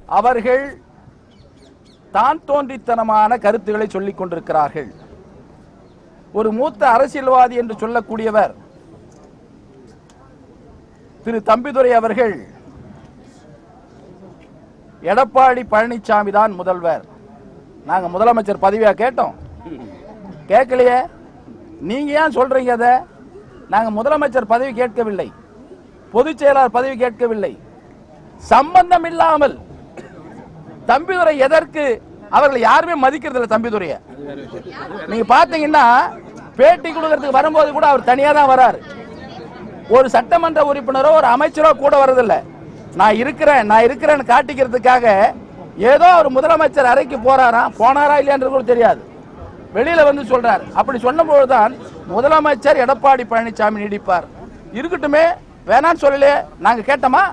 அவர்கள் தான் தோன்றித்தனமான கருத்துக்களை சொல்லிக் கொண்டிருக்கிறார்கள். ஒரு மூத்த அரசியல்வாதி என்று சொல்லக்கூடியவர் திரு தம்பிதுரை அவர்கள் எடப்பாடி பழனிசாமி தான் முதல்வர், நாங்க முதலமைச்சர் பதவியா கேட்டோம்? கேட்கலையே. நீங்க ஏன் சொல்றீங்க? அதை நாங்க முதலமைச்சர் பதவி கேட்கவில்லை, பொதுச் செயலாளர் பதவி கேட்கவில்லை. சம்பந்தம் இல்லாமல் தம்பிதுரை எதற்கு அவர்கள் யாருமே மதிக்கிறது இல்லை. தம்பிதுரைய நீங்க பாத்தீங்கன்னா பேட்டி கொடுக்கறதுக்கு வரும்போது கூட அவர் தனியா தான் வராரு. ஒரு சட்டமன்ற உறுப்பினரோ ஒரு அமைச்சரோ கூட வரதில்லை. நான் இருக்கிறேன்னு காட்டிக்கிறதுக்காக ஏதோ ஒரு முதலமைச்சர் அறைக்கு போனாரா இல்லையான்றது கூட தெரியாது, வெளியில வந்து சொல்றார். அப்படி சொன்னபோதுதான் முதலமைச்சர் எடப்பாடி பழனிசாமி நீடிப்பார். இருக்கட்டுமே, வேணான்னு சொல்லலையே, நாங்க கேட்டோமா?